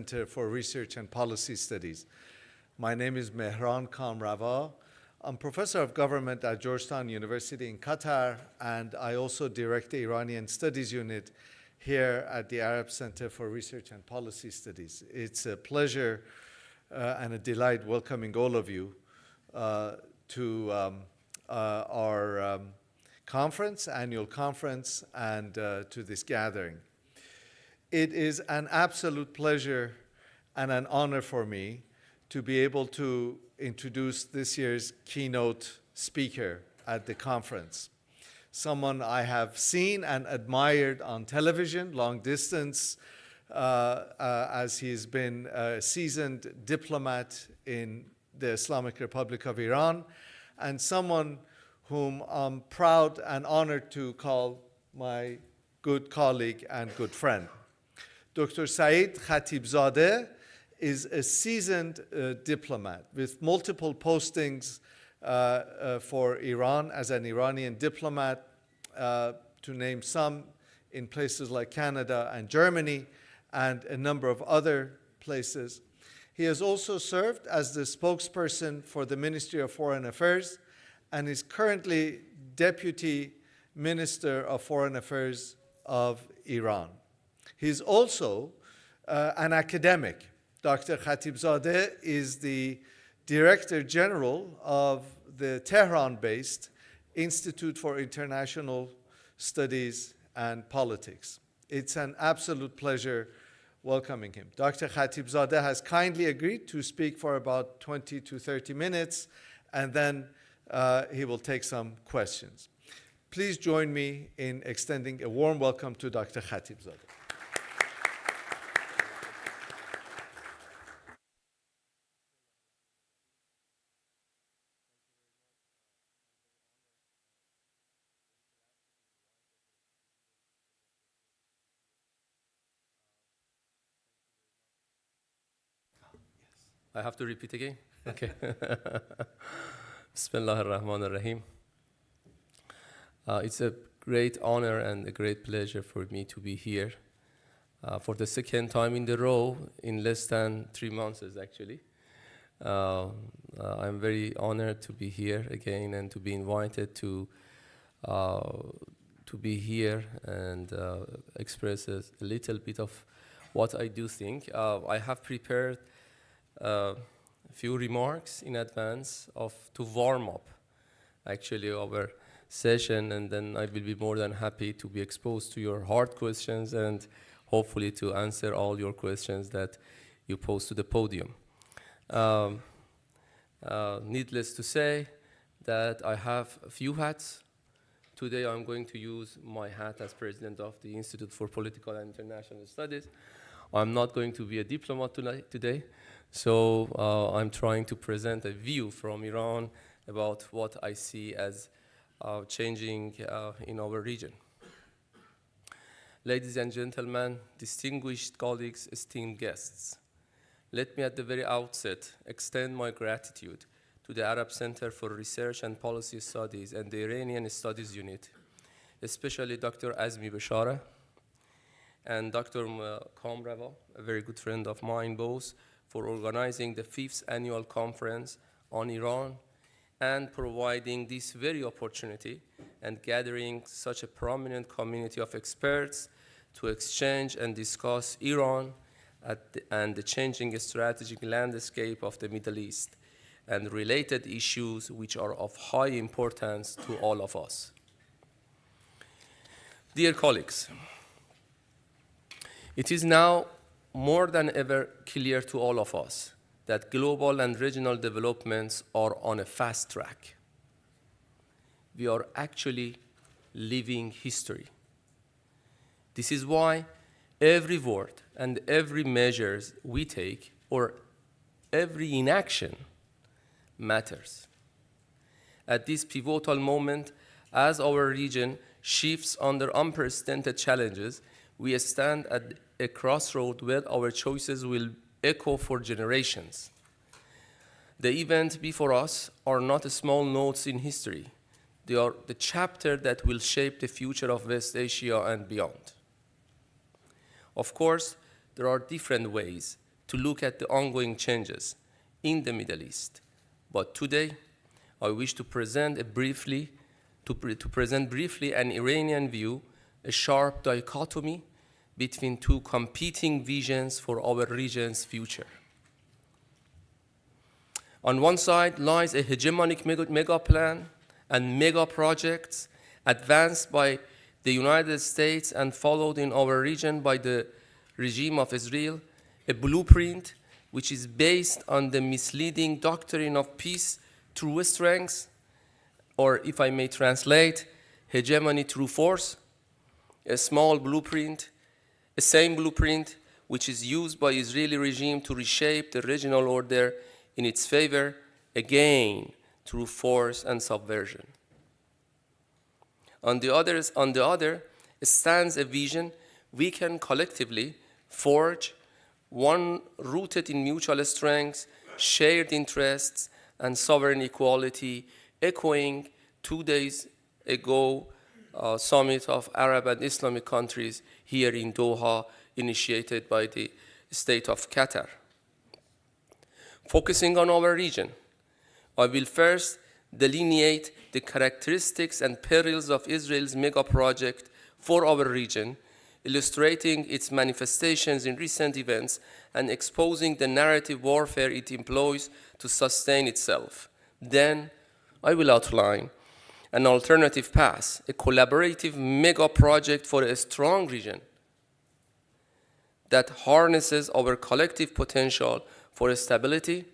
Center for Research and Policy Studies. My name is Mehran Kamrava. I'm professor of government at Georgetown University in Qatar, and I also direct the Iranian Studies Unit here at the Arab Center for Research and Policy Studies. It's a pleasure and a delight welcoming all of you to our annual conference, and to this gathering. It is an absolute pleasure and an honor for me to be able to introduce this year's keynote speaker at the conference. Someone I have seen and admired on television, long distance, as he's been a seasoned diplomat in the Islamic Republic of Iran, and someone whom I'm proud and honored to call my good colleague and good friend. Dr. Saeed Khatibzadeh is a seasoned diplomat with multiple postings for Iran as an Iranian diplomat, to name some, in places like Canada and Germany, and a number of other places. He has also served as the spokesperson for the Ministry of Foreign Affairs and is currently Deputy Minister of Foreign Affairs of Iran. He's also an academic. Dr. Khatibzadeh is the Director General of the Tehran-based Institute for International Studies and Politics. It's an absolute pleasure welcoming him. Dr. Khatibzadeh has kindly agreed to speak for about 20 to 30 minutes, and then he will take some questions. Please join me in extending a warm welcome to Dr. Khatibzadeh. I have to repeat again? Okay. Bismillah ar-Rahman ar-Rahim. It's a great honor and a great pleasure for me to be here for the second time in the row in less than 3 months, actually. I'm very honored to be here again and to be invited to be here and express a little bit of what I do think. I have prepared a few remarks in advance to warm up actually our session, and then I will be more than happy to be exposed to your hard questions and hopefully to answer all your questions that you pose to the podium. Needless to say that I have a few hats. Today I'm going to use my hat as president of the Institute for Political and International Studies. I'm not going to be a diplomat today. So I'm trying to present a view from Iran about what I see as changing in our region. Ladies and gentlemen, distinguished colleagues, esteemed guests, let me at the very outset extend my gratitude to the Arab Center for Research and Policy Studies and the Iranian Studies Unit, especially Dr. Azmi Beshara and Dr. Kamrava, a very good friend of mine both, for organizing the 5th annual conference on Iran and providing this very opportunity and gathering such a prominent community of experts to exchange and discuss Iran and the changing strategic landscape of the Middle East and related issues which are of high importance to all of us. Dear colleagues, it is now more than ever clear to all of us that global and regional developments are on a fast track. We are actually living history. This is why every word and every measure we take or every inaction matters. At this pivotal moment, as our region shifts under unprecedented challenges, we stand at a crossroad where our choices will echo for generations. The events before us are not small notes in history. They are the chapter that will shape the future of West Asia and beyond. Of course, there are different ways to look at the ongoing changes in the Middle East. But today, I wish to present briefly an Iranian view, a sharp dichotomy between two competing visions for our region's future. On one side lies a hegemonic mega plan and mega projects advanced by the United States and followed in our region by the regime of Israel, a blueprint which is based on the misleading doctrine of peace through strength, or if I may translate, hegemony through force, a small blueprint, a same blueprint which is used by Israeli regime to reshape the regional order in its favor, again through force and subversion. On the other stands a vision we can collectively forge, one rooted in mutual strengths, shared interests, and sovereign equality, echoing 2 days ago summit of Arab and Islamic countries here in Doha, initiated by the state of Qatar. Focusing on our region, I will first delineate the characteristics and perils of Israel's mega project for our region, illustrating its manifestations in recent events and exposing the narrative warfare it employs to sustain itself. Then I will outline an alternative path, a collaborative mega project for a strong region that harnesses our collective potential for stability,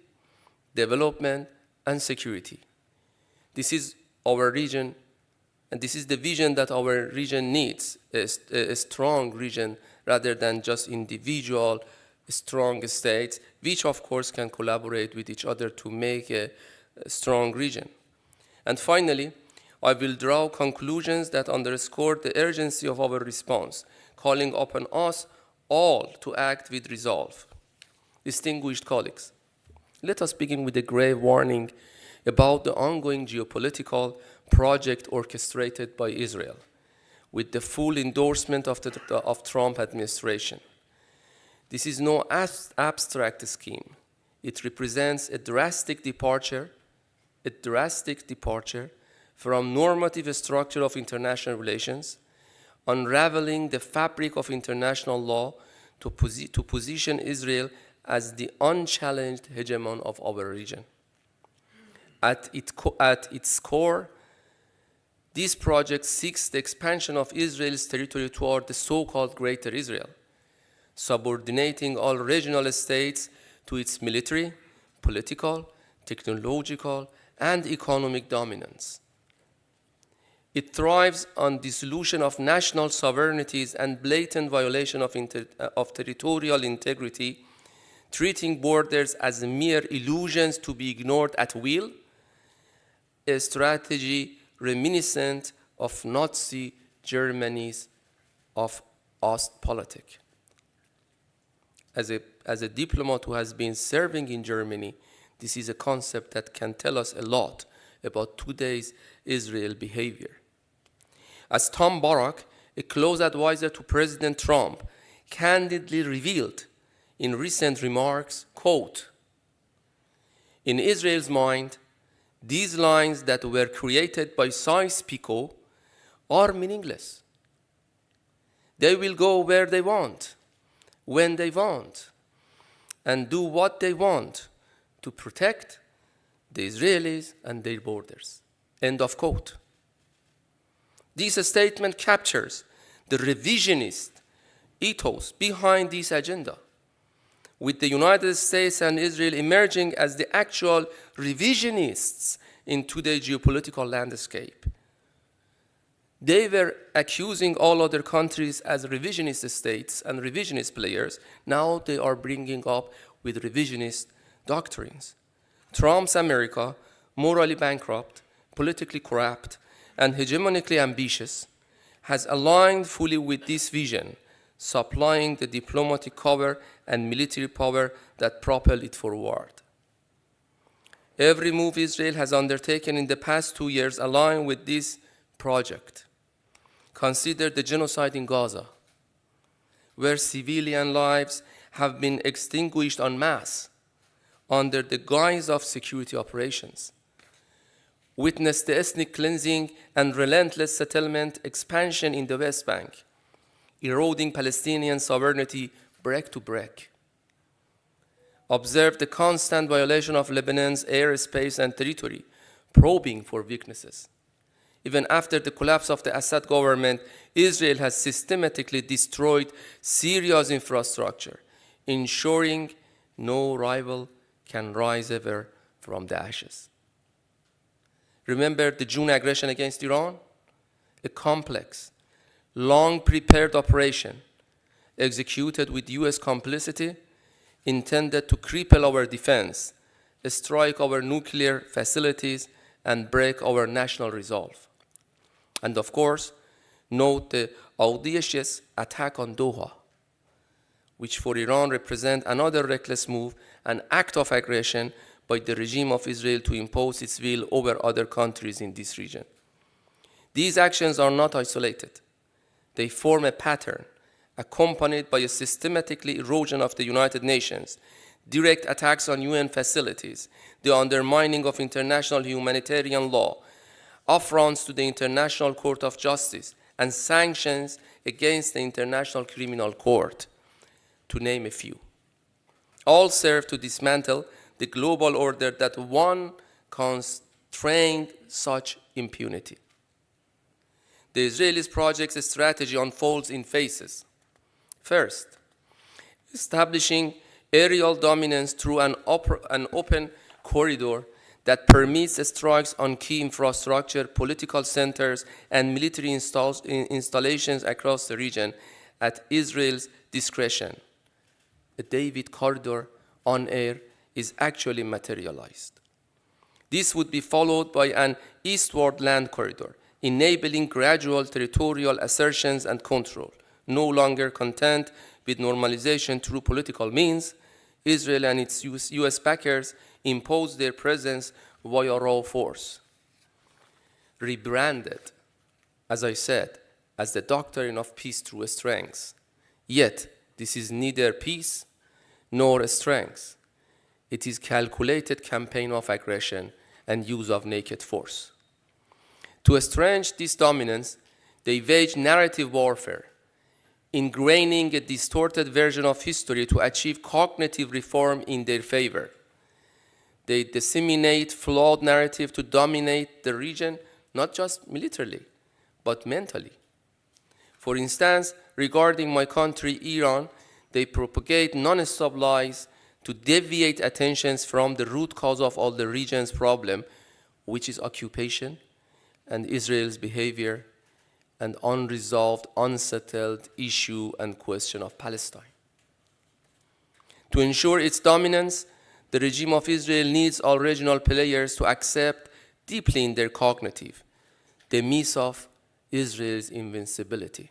development, and security. This is our region, and this is the vision that our region needs, a strong region rather than just individual strong states, which of course can collaborate with each other to make a strong region. And finally, I will draw conclusions that underscore the urgency of our response, calling upon us all to act with resolve. Distinguished colleagues, let us begin with a grave warning about the ongoing geopolitical project orchestrated by Israel, with the full endorsement of the Trump administration. This is no abstract scheme. It represents a drastic departure from normative structure of international relations, unraveling the fabric of international law to position Israel as the unchallenged hegemon of our region. At its core, this project seeks the expansion of Israel's territory toward the so-called Greater Israel, subordinating all regional states to its military, political, technological, and economic dominance. It thrives on dissolution of national sovereignties and blatant violation of territorial integrity, treating borders as mere illusions to be ignored at will, a strategy reminiscent of Nazi Germany's of Ostpolitik. As a diplomat who has been serving in Germany, this is a concept that can tell us a lot about today's Israel behavior. As Tom Barak, a close advisor to President Trump, candidly revealed in recent remarks, quote, "In Israel's mind, these lines that were created by Sykes-Picot are meaningless. They will go where they want, when they want, and do what they want to protect the Israelis and their borders." End of quote. This statement captures the revisionist ethos behind this agenda, with the United States and Israel emerging as the actual revisionists in today's geopolitical landscape. They were accusing all other countries as revisionist states and revisionist players. Now they are bringing up with revisionist doctrines. Trump's America, morally bankrupt, politically corrupt, and hegemonically ambitious, has aligned fully with this vision, supplying the diplomatic cover and military power that propel it forward. Every move Israel has undertaken in the past 2 years align with this project. Consider the genocide in Gaza, where civilian lives have been extinguished en masse under the guise of security operations. Witness the ethnic cleansing and relentless settlement expansion in the West Bank, eroding Palestinian sovereignty brick to brick. Observe the constant violation of Lebanon's airspace and territory, probing for weaknesses. Even after the collapse of the Assad government, Israel has systematically destroyed Syria's infrastructure, ensuring no rival can rise ever from the ashes. Remember the June aggression against Iran? A complex, long-prepared operation executed with US complicity, intended to cripple our defense, strike our nuclear facilities, and break our national resolve. And of course, note the audacious attack on Doha, which for Iran represent another reckless move, an act of aggression by the regime of Israel to impose its will over other countries in this region. These actions are not isolated. They form a pattern accompanied by a systematic erosion of the United Nations, direct attacks on UN facilities, the undermining of international humanitarian law, affronts to the International Court of Justice, and sanctions against the International Criminal Court, to name a few. All serve to dismantle the global order that once constrained such impunity. The Israelis' project's strategy unfolds in phases. First, establishing aerial dominance through an open corridor that permits strikes on key infrastructure, political centers, and military installations across the region at Israel's discretion. The David Corridor on air is actually materialized. This would be followed by an eastward land corridor, enabling gradual territorial assertions and control. No longer content with normalization through political means, Israel and its US backers impose their presence via raw force. Rebranded, as I said, as the doctrine of peace through strength. Yet, this is neither peace nor strength. It is calculated campaign of aggression and use of naked force. To estrange this dominance, they wage narrative warfare, ingraining a distorted version of history to achieve cognitive reform in their favor. They disseminate flawed narrative to dominate the region, not just militarily, but mentally. For instance, regarding my country, Iran, they propagate non-stop lies to deviate attentions from the root cause of all the region's problem, which is occupation and Israel's behavior and unresolved, unsettled issue and question of Palestine. To ensure its dominance, the regime of Israel needs all regional players to accept deeply in their cognitive the myth of Israel's invincibility.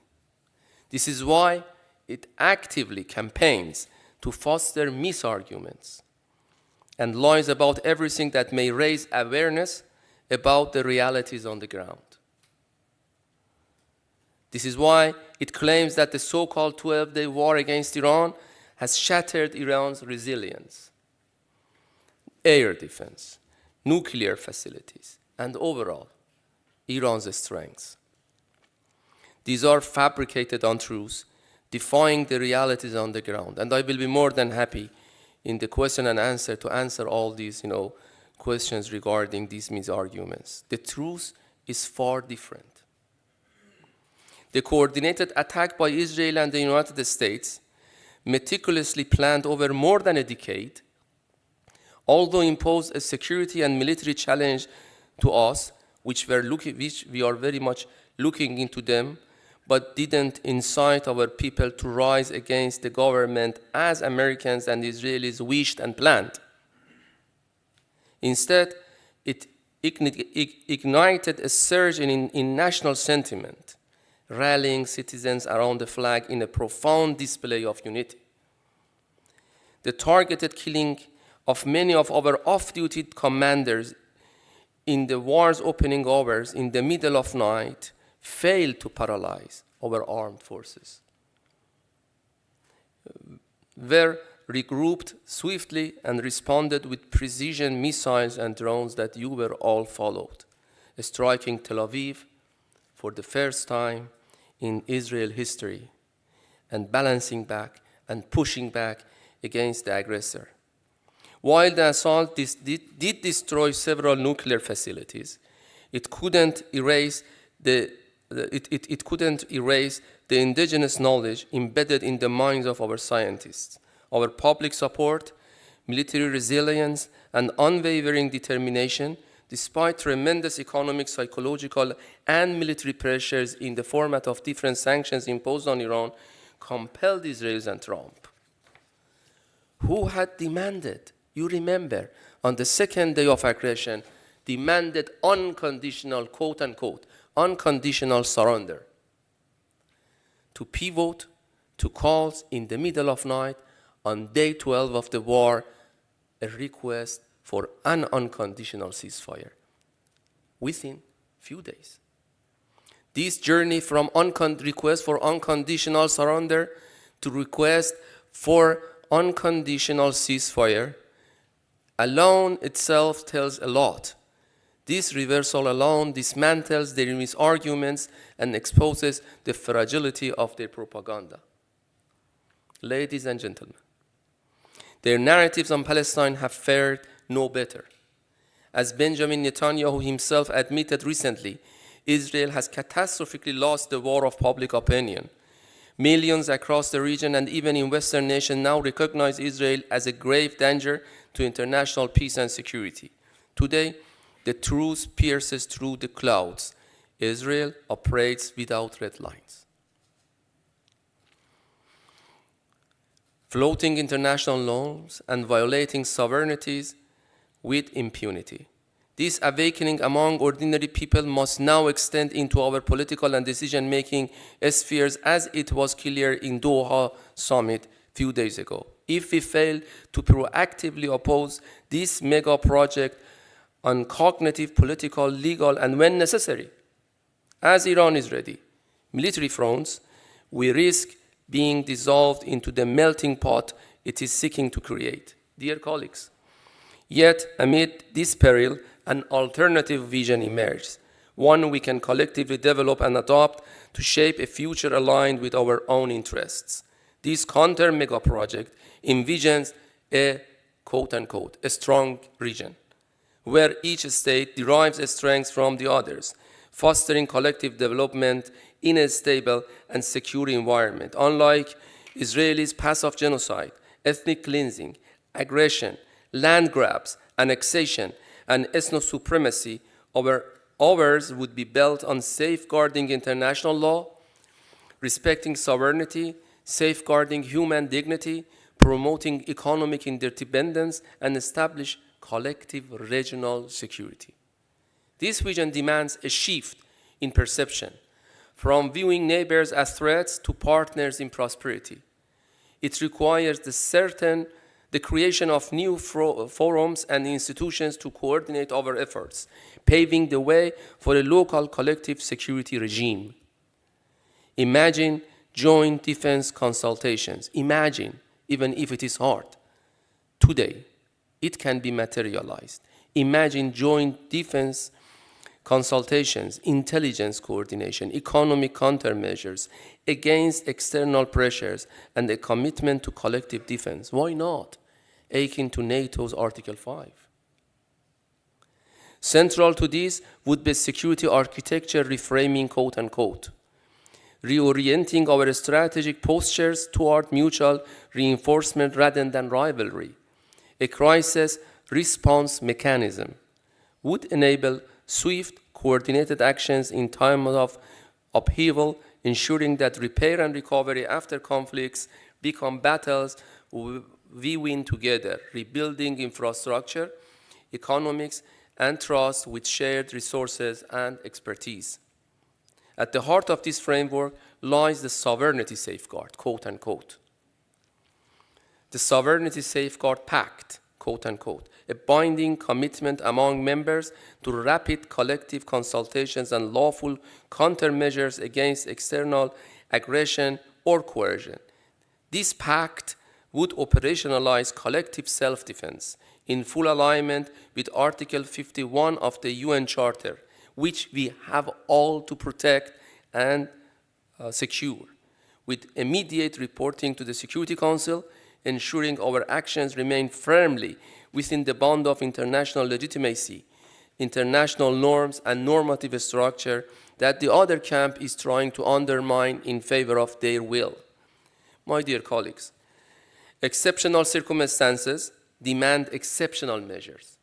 This is why it actively campaigns to foster misarguments and lies about everything that may raise awareness about the realities on the ground. This is why it claims that the so-called 12-day war against Iran has shattered Iran's resilience, air defense, nuclear facilities, and overall, Iran's strengths. These are fabricated untruths, defying the realities on the ground. And I will be more than happy in the question and answer to answer all these, questions regarding these misarguments. The truth is far different. The coordinated attack by Israel and the United States, meticulously planned over more than a decade, although imposed a security and military challenge to us, which we are very much looking into them, but didn't incite our people to rise against the government as Americans and Israelis wished and planned. Instead, it ignited a surge in national sentiment, rallying citizens around the flag in a profound display of unity. The targeted killing of many of our off-duty commanders in the war's opening hours in the middle of night failed to paralyze our armed forces. were regrouped swiftly and responded with precision missiles and drones that you were all followed, striking Tel Aviv for the first time in Israel history and balancing back and pushing back against the aggressor. While the assault did destroy several nuclear facilities, it couldn't erase the indigenous knowledge embedded in the minds of our scientists. Our public support, military resilience, and unwavering determination, despite tremendous economic, psychological, and military pressures in the format of different sanctions imposed on Iran, compelled Israel and Trump, who had demanded, you remember, on the second day of aggression, demanded unconditional, quote unquote, unconditional surrender, to pivot to calls in the middle of night on day 12 of the war, a request for an unconditional ceasefire within few days. This journey from request for unconditional surrender to request for unconditional ceasefire alone itself tells a lot. This reversal alone dismantles their misarguments and exposes the fragility of their propaganda. Ladies and gentlemen, their narratives on Palestine have fared no better. As Benjamin Netanyahu himself admitted recently, Israel has catastrophically lost the war of public opinion. Millions across the region and even in Western nations now recognize Israel as a grave danger to international peace and security. Today, the truth pierces through the clouds. Israel operates without red lines. Floating international norms and violating sovereignties with impunity. This awakening among ordinary people must now extend into our political and decision-making spheres, as it was clear in Doha summit a few days ago. If we fail to proactively oppose this mega project on cognitive, political, legal, and when necessary, as Iran is ready, military fronts, we risk being dissolved into the melting pot it is seeking to create. Dear colleagues, yet amid this peril, an alternative vision emerges, one we can collectively develop and adopt to shape a future aligned with our own interests. This counter-mega project envisions a, quote-unquote, a strong region, where each state derives a strength from the others, fostering collective development in a stable and secure environment. Unlike Israelis' passive genocide, ethnic cleansing, aggression, land grabs, annexation, and ethno supremacy, ours would be built on safeguarding international law, respecting sovereignty, safeguarding human dignity, promoting economic interdependence, and establish collective regional security. This vision demands a shift in perception, from viewing neighbors as threats to partners in prosperity. It requires the creation of new forums and institutions to coordinate our efforts, paving the way for a local collective security regime. Imagine joint defense consultations. Imagine, even if it is hard. Today, it can be materialized. Imagine joint defense consultations, intelligence coordination, economic countermeasures against external pressures, and a commitment to collective defense. Why not? Akin to NATO's Article 5. Central to this would be security architecture reframing, quote unquote, reorienting our strategic postures toward mutual reinforcement rather than rivalry. A crisis response mechanism would enable swift, coordinated actions in times of upheaval, ensuring that repair and recovery after conflicts become battles we win together, rebuilding infrastructure, economics, and trust with shared resources and expertise. At the heart of this framework lies the sovereignty safeguard, quote unquote. The Sovereignty Safeguard Pact, quote unquote, a binding commitment among members to rapid collective consultations and lawful countermeasures against external aggression or coercion. This pact would operationalize collective self-defense in full alignment with Article 51 of the UN Charter, which we have all to protect and secure, with immediate reporting to the Security Council, ensuring our actions remain firmly within the bound of international legitimacy, international norms, and normative structure that the other camp is trying to undermine in favor of their will. My dear colleagues, exceptional circumstances demand exceptional measures.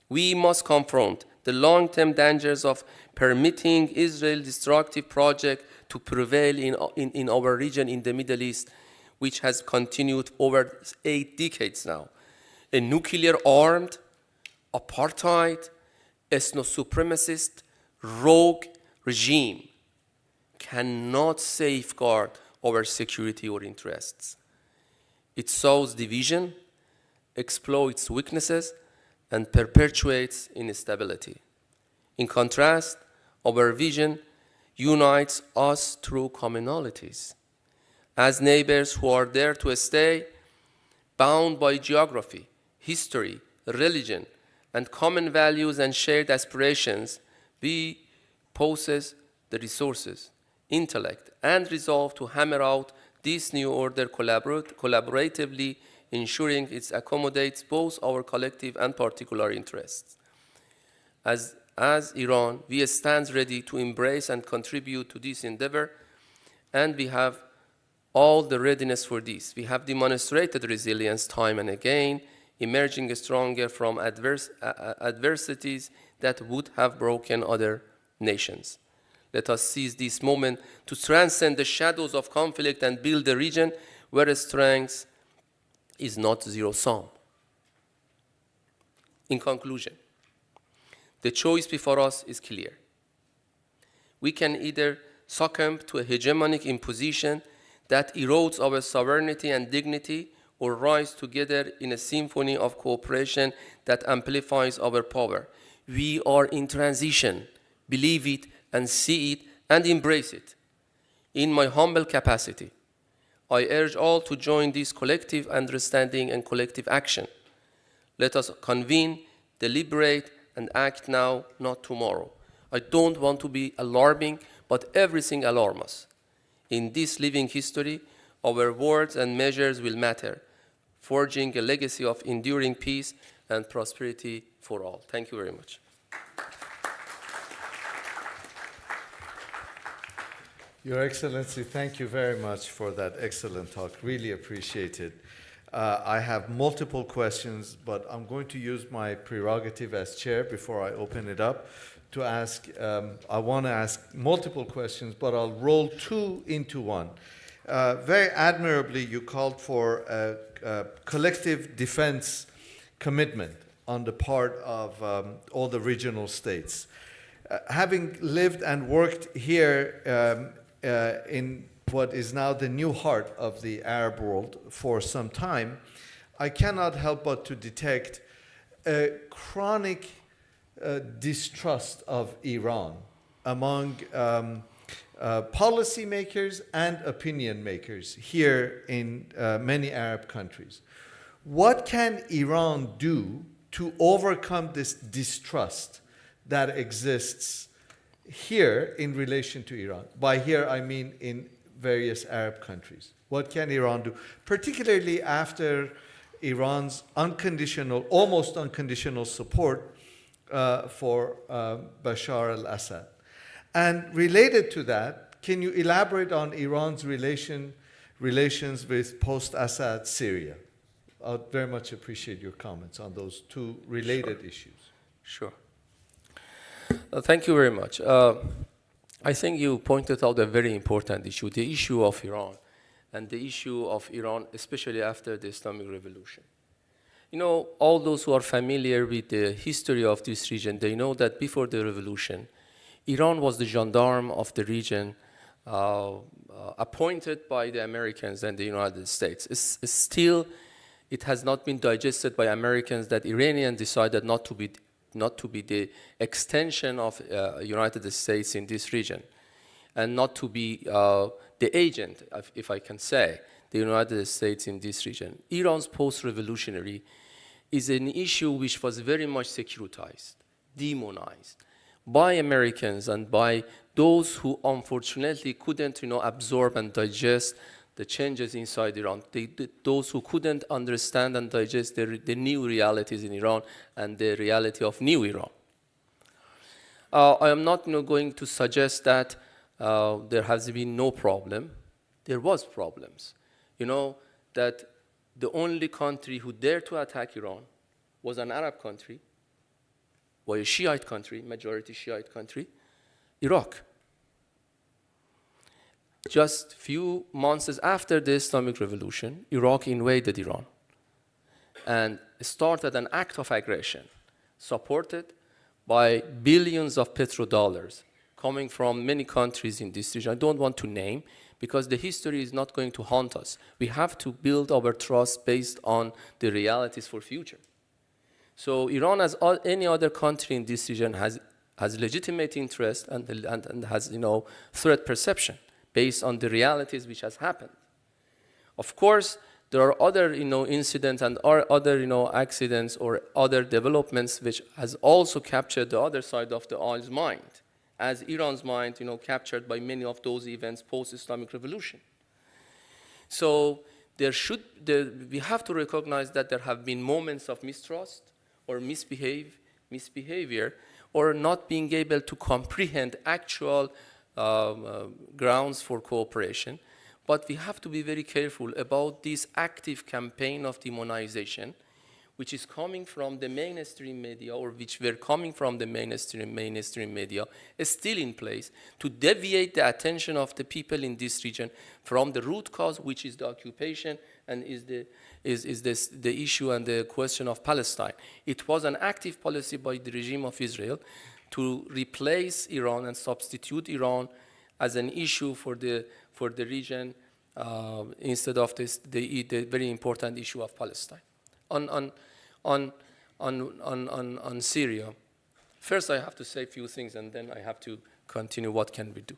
We must confront the long-term dangers of permitting Israel's destructive project to prevail in our region in the Middle East, which has continued over 8 decades now. A nuclear-armed, apartheid, ethno-supremacist, rogue regime cannot safeguard our security or interests. It sows division, exploits weaknesses, and perpetuates instability. In contrast, our vision unites us through commonalities. As neighbors who are there to stay, bound by geography, history, religion, and common values and shared aspirations, we possess the resources, intellect, and resolve to hammer out this new order collaboratively, ensuring it accommodates both our collective and particular interests. As Iran, we stand ready to embrace and contribute to this endeavor, and we have all the readiness for this. We have demonstrated resilience time and again, emerging stronger from adversities that would have broken other nations. Let us seize this moment to transcend the shadows of conflict and build a region where strength is not zero-sum. In conclusion, the choice before us is clear. We can either succumb to a hegemonic imposition that erodes our sovereignty and dignity, or rise together in a symphony of cooperation that amplifies our power. We are in transition. Believe it and see it and embrace it. In my humble capacity, I urge all to join this collective understanding and collective action. Let us convene, deliberate, and act now, not tomorrow. I don't want to be alarming, but everything alarms us. In this living history, our words and measures will matter, forging a legacy of enduring peace and prosperity for all. Thank you very much. Your Excellency, thank you very much for that excellent talk. Really appreciate it. I have multiple questions, but I'm going to use my prerogative as chair before I open it up to ask. I want to ask multiple questions, but I'll roll two into one. Very admirably, you called for a collective defense commitment on the part of all the regional states. Having lived and worked here in what is now the new heart of the Arab world for some time, I cannot help but to detect a chronic distrust of Iran among policymakers and opinion makers here in many Arab countries. What can Iran do to overcome this distrust that exists here in relation to Iran? By here, I mean in various Arab countries. What can Iran do, particularly after Iran's unconditional, almost unconditional support for Bashar al-Assad? And related to that, can you elaborate on Iran's relations with post-Assad Syria? I'd very much appreciate your comments on those two related issues. Sure. Thank you very much. I think you pointed out a very important issue, the issue of Iran, and the issue of Iran, especially after the Islamic Revolution. You know, all those who are familiar with the history of this region, they know that before the revolution, Iran was the gendarme of the region, appointed by the Americans and the United States. It has not been digested by Americans that Iranians decided not to be the extension of United States in this region, and not to be the agent, if I can say, the United States in this region. Iran's post-revolutionary is an issue which was very much securitized, demonized by Americans and by those who unfortunately couldn't absorb and digest the changes inside Iran, those who couldn't understand and digest the new realities in Iran and the reality of new Iran. I am not going to suggest that there has been no problem. There was problems. That the only country who dared to attack Iran was an Arab country, or a Shiite country, majority Shiite country, Iraq. Just few months after the Islamic Revolution, Iraq invaded Iran and started an act of aggression supported by billions of petrodollars coming from many countries in this region. I don't want to name because the history is not going to haunt us. We have to build our trust based on the realities for future. So Iran, as any other country in this region, has legitimate interest and has threat perception based on the realities which has happened. Of course, there are other incidents and other accidents or other developments which has also captured the other side of the eye's mind, as Iran's mind captured by many of those events post-Islamic Revolution. So we have to recognize that there have been moments of mistrust or misbehavior or not being able to comprehend actual grounds for cooperation. But we have to be very careful about this active campaign of demonization, which is coming from the mainstream media, or which were coming from the mainstream media, is still in place to deviate the attention of the people in this region from the root cause, which is the occupation and is the issue and the question of Palestine. It was an active policy by the regime of Israel to replace Iran and substitute Iran as an issue for the region instead of the very important issue of Palestine. On Syria, first I have to say a few things and then I have to continue what can we do.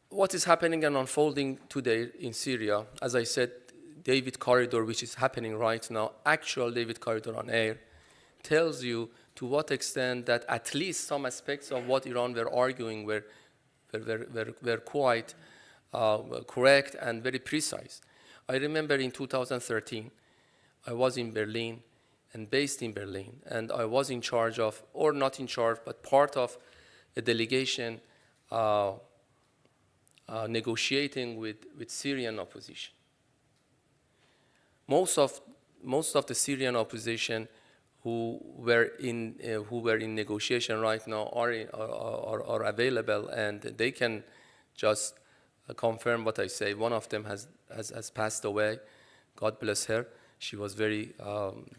What is happening and unfolding today in Syria, as I said, David Corridor, which is happening right now, actual David Corridor on air, tells you to what extent that at least some aspects of what Iran were arguing were quite correct and very precise. I remember in 2013, I was in Berlin and based in Berlin, and I was in charge of, or not in charge, but part of a delegation negotiating with Syrian opposition. Most of the Syrian opposition who were in negotiation right now are available, and they can just confirm what I say. One of them has passed away. God bless her. She was very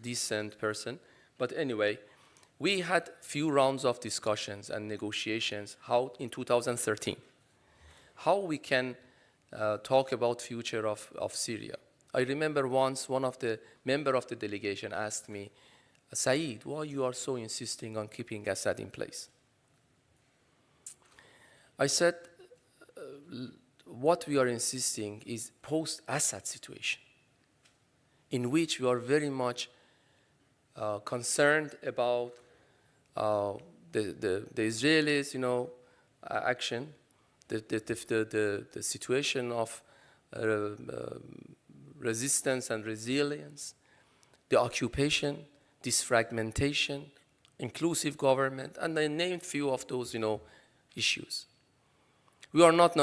decent person. But anyway, we had few rounds of discussions and negotiations in 2013. How we can talk about future of Syria. I remember once one of the member of the delegation asked me, Saeed, why you are so insisting on keeping Assad in place? I said, what we are insisting is post-Assad situation, in which we are very much concerned about the Israelis, action, the situation of resistance and resilience, the occupation, disfragmentation, inclusive government, and I named few of those, issues. We are not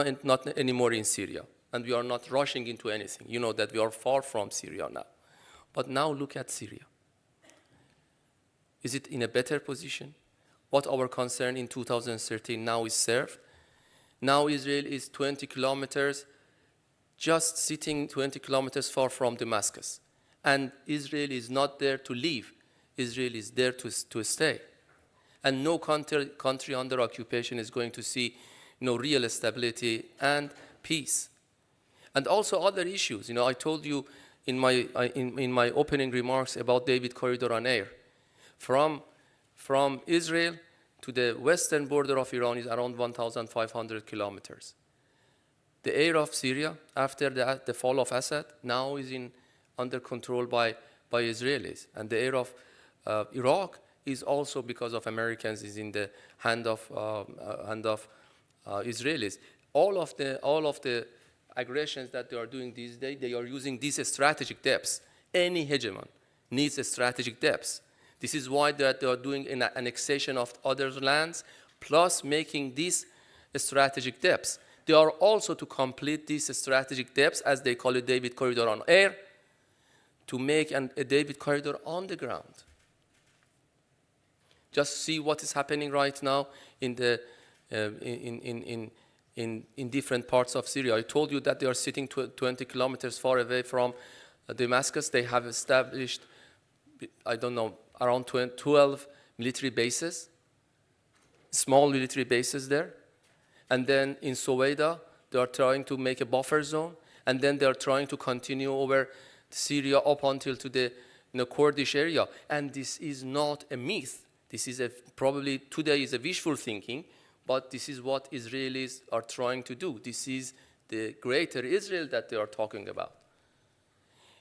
anymore in Syria, and we are not rushing into anything. You know that we are far from Syria now. But now look at Syria. Is it in a better position? What our concern in 2013 now is served? Now Israel is 20 kilometers, just sitting 20 kilometers far from Damascus. And Israel is not there to leave. Israel is there to stay. And no country under occupation is going to see real stability and peace. And also other issues. I told you in my opening remarks about David Corridor on air. From Israel to the western border of Iran is around 1,500 kilometers. The air of Syria, after the fall of Assad, now is under control by Israelis. And the air of Iraq is also, because of Americans, is in the hand of Israelis. All of the aggressions that they are doing these days, they are using these strategic depths. Any hegemon needs a strategic depths. This is why they are doing an annexation of other lands, plus making these strategic depths. They are also to complete these strategic depths, as they call it, David Corridor on air, to make a David Corridor on the ground. Just see what is happening right now in different parts of Syria. I told you that they are sitting 20 kilometers far away from Damascus. They have established, I don't know, around 12 military bases, small military bases there. And then in Soweida, they are trying to make a buffer zone. And then they are trying to continue over Syria up until to the Kurdish area. And this is not a myth. This is probably today is a wishful thinking, but this is what Israelis are trying to do. This is the greater Israel that they are talking about.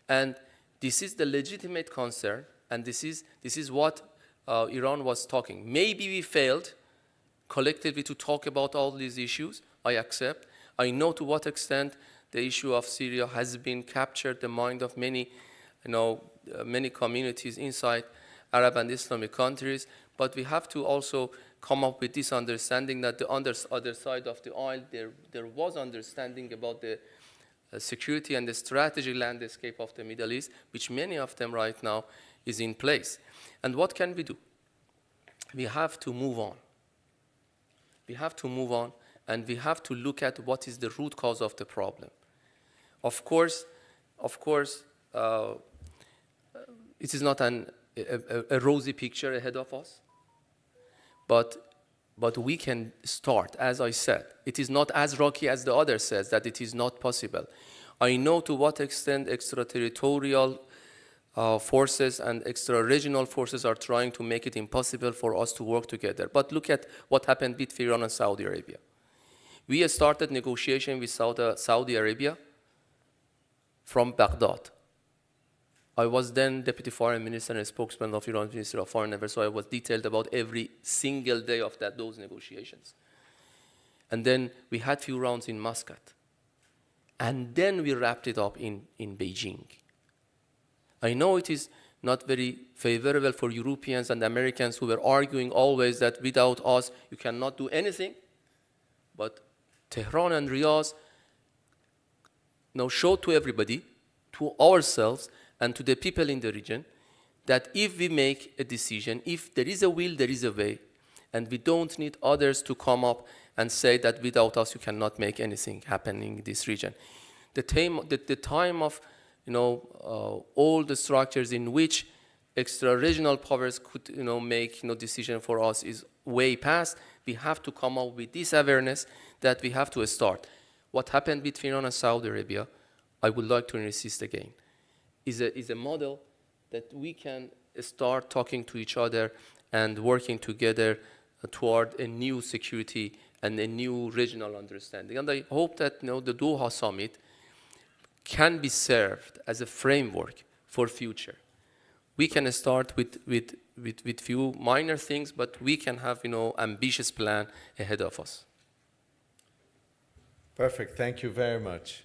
And this is the legitimate concern, and this is what Iran was talking. Maybe we failed collectively to talk about all these issues. I accept. I know to what extent the issue of Syria has been captured the mind of many, many communities inside Arab and Islamic countries, but we have to also come up with this understanding that the other side of the aisle, there was understanding about the security and the strategy landscape of the Middle East, which many of them right now is in place. And what can we do? We have to move on. We have to move on, and we have to look at what is the root cause of the problem. Of course, it is not a rosy picture ahead of us, but we can start. As I said, it is not as rocky as the other says, that it is not possible. I know to what extent extraterritorial forces and extra-regional forces are trying to make it impossible for us to work together. But look at what happened between Iran and Saudi Arabia. We started negotiation with Saudi Arabia from Baghdad. I was then Deputy Foreign Minister and spokesman of Iran's Ministry of Foreign Affairs, so I was detailed about every single day of those negotiations. And then we had few rounds in Muscat. And then we wrapped it up in Beijing. I know it is not very favorable for Europeans and Americans who were arguing always that without us you cannot do anything, but Tehran and Riyadh now showed to everybody, to ourselves, and to the people in the region, that if we make a decision, if there is a will, there is a way, and we don't need others to come up and say that without us you cannot make anything happen in this region. The time of all the structures in which extra-regional powers could make decision for us is way past. We have to come up with this awareness that we have to start. What happened between Iran and Saudi Arabia, I would like to insist again, is a model that we can start talking to each other and working together toward a new security and a new regional understanding. And I hope that the Doha summit can be served as a framework for future. We can start with few minor things, but we can have ambitious plan ahead of us. Perfect. Thank you very much.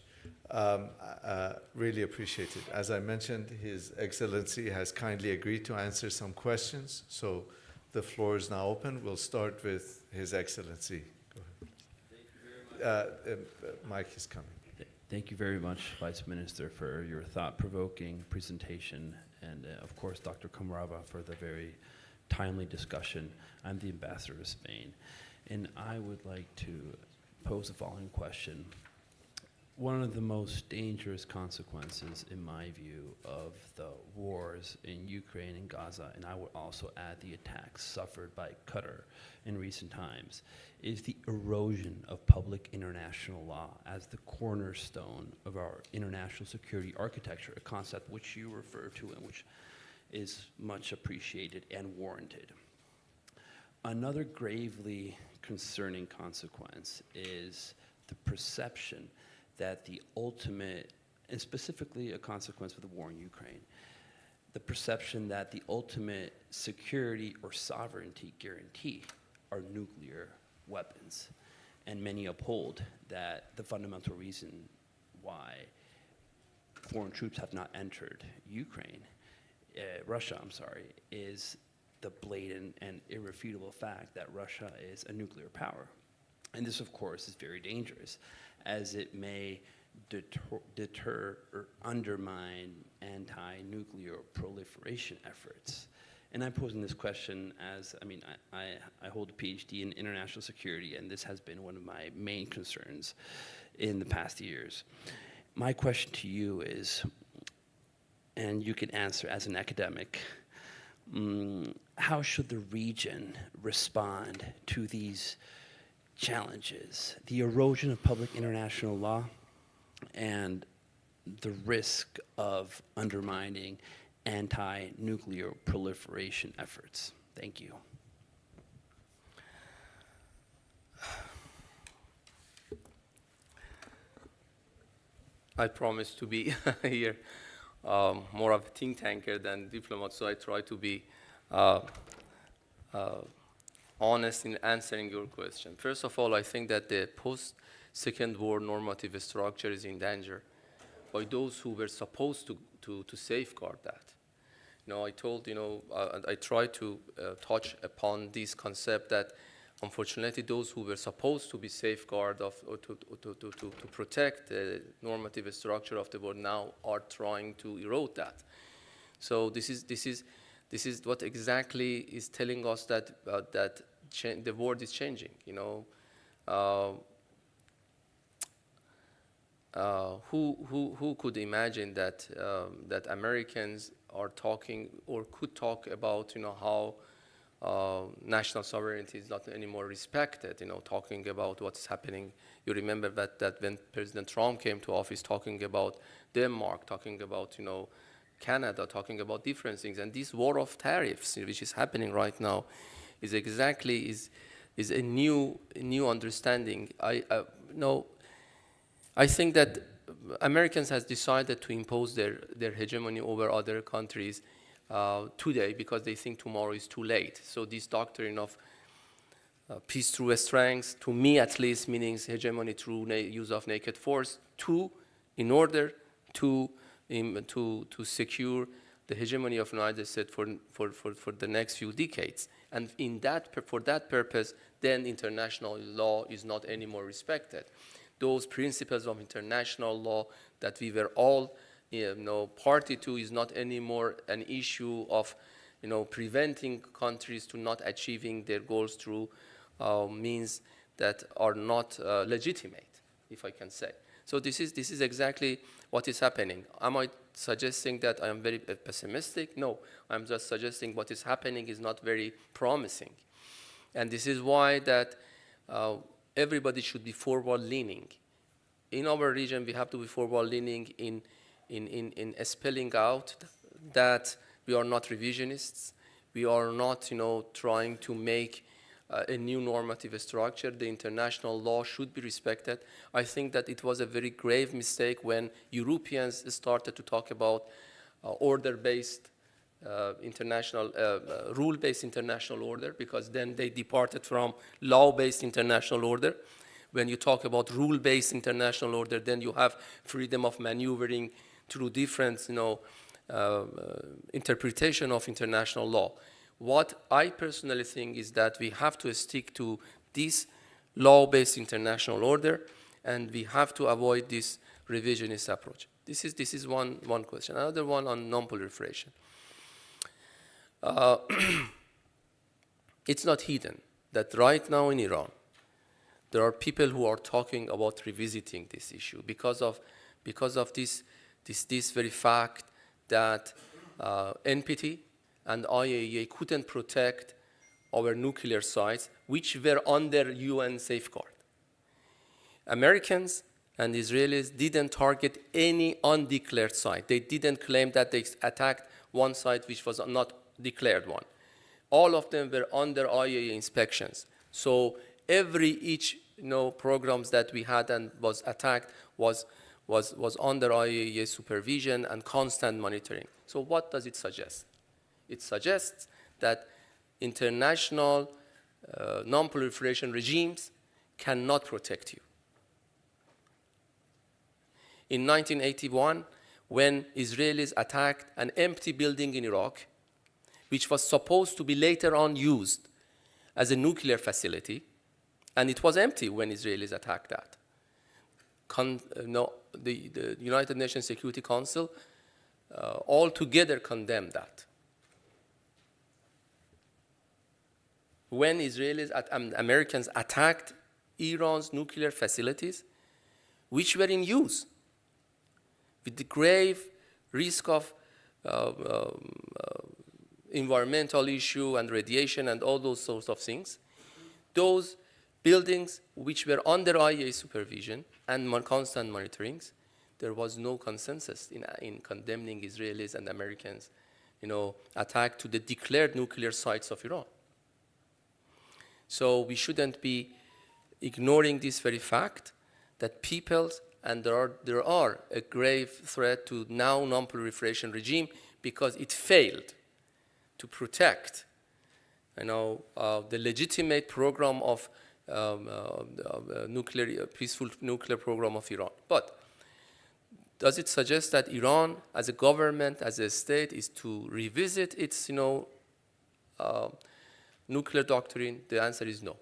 Really appreciate it. As I mentioned, His Excellency has kindly agreed to answer some questions, so the floor is now open. We'll start with His Excellency. Go ahead. Thank you very much. Mike is coming. Thank you very much, Vice Minister, for your thought-provoking presentation, and of course, Dr. Kamrava, for the very timely discussion. I'm the Ambassador of Spain, and I would like to pose the following question. One of the most dangerous consequences, in my view, of the wars in Ukraine and Gaza, and I would also add the attacks suffered by Qatar in recent times, is the erosion of public international law as the cornerstone of our international security architecture, a concept which you refer to and which is much appreciated and warranted. Another gravely concerning consequence is the perception that the ultimate, and specifically a consequence of the war in Ukraine, the perception that the ultimate security or sovereignty guarantee are nuclear weapons. And many uphold that the fundamental reason why foreign troops have not entered Russia, is the blatant and irrefutable fact that Russia is a nuclear power. And this, of course, is very dangerous, as it may deter or undermine anti-nuclear proliferation efforts. And I'm posing this question as, I hold a PhD in international security, and this has been one of my main concerns in the past years. My question to you is, and you can answer as an academic, how should the region respond to these challenges, the erosion of public international law and the risk of undermining anti-nuclear proliferation efforts? Thank you. I promise to be here more of a think tanker than diplomat, so I try to be honest in answering your question. First of all, I think that the post-Second War normative structure is in danger by those who were supposed to safeguard that. I told, I tried to touch upon this concept that unfortunately those who were supposed to be safeguard of, or to protect the normative structure of the world now are trying to erode that. So this is what exactly is telling us that the world is changing. Who could imagine that that Americans are talking or could talk about how national sovereignty is not anymore respected, talking about what's happening. You remember that when President Trump came to office, talking about Denmark, talking about Canada, talking about different things, and this war of tariffs, which is happening right now, is exactly is a new understanding. I think that Americans has decided to impose their hegemony over other countries today because they think tomorrow is too late. So this doctrine of peace through strength, to me at least, means hegemony through use of naked force, in order to secure the hegemony of the United States for the next few decades. And for that purpose, then international law is not anymore respected. Those principles of international law that we were all party to is not anymore an issue of preventing countries to not achieving their goals through means that are not legitimate, if I can say. So this is exactly what is happening. Am I suggesting that I am very pessimistic? No, I'm just suggesting what is happening is not very promising. And this is why that everybody should be forward-leaning. In our region, we have to be forward-leaning in spelling out that we are not revisionists. We are not, trying to make a new normative structure. The international law should be respected. I think that it was a very grave mistake when Europeans started to talk about order-based international, rule-based international order, because then they departed from law-based international order. When you talk about rule-based international order, then you have freedom of maneuvering through different, interpretation of international law. What I personally think is that we have to stick to this law-based international order, and we have to avoid this revisionist approach. This is one question. Another one on non-proliferation. It's not hidden that right now in Iran, there are people who are talking about revisiting this issue because of this very fact that NPT and IAEA couldn't protect our nuclear sites, which were under UN safeguard. Americans and Israelis didn't target any undeclared site. They didn't claim that they attacked one site which was not declared one. All of them were under IAEA inspections. So each programs that we had and was attacked was under IAEA supervision and constant monitoring. So what does it suggest? It suggests that international non-proliferation regimes cannot protect you. In 1981, when Israelis attacked an empty building in Iraq, which was supposed to be later on used as a nuclear facility, and it was empty when Israelis attacked that. The United Nations Security Council altogether condemned that. When Americans attacked Iran's nuclear facilities, which were in use, with the grave risk of environmental issue and radiation and all those sorts of things, those buildings which were under IAEA supervision and constant monitorings, there was no consensus in condemning Israelis and Americans, attack to the declared nuclear sites of Iran. So we shouldn't be ignoring this very fact that peoples, and there are a grave threat to now non-proliferation regime because it failed to protect, the legitimate program of peaceful nuclear program of Iran. But does it suggest that Iran, as a government, as a state, is to revisit its, nuclear doctrine? The answer is no.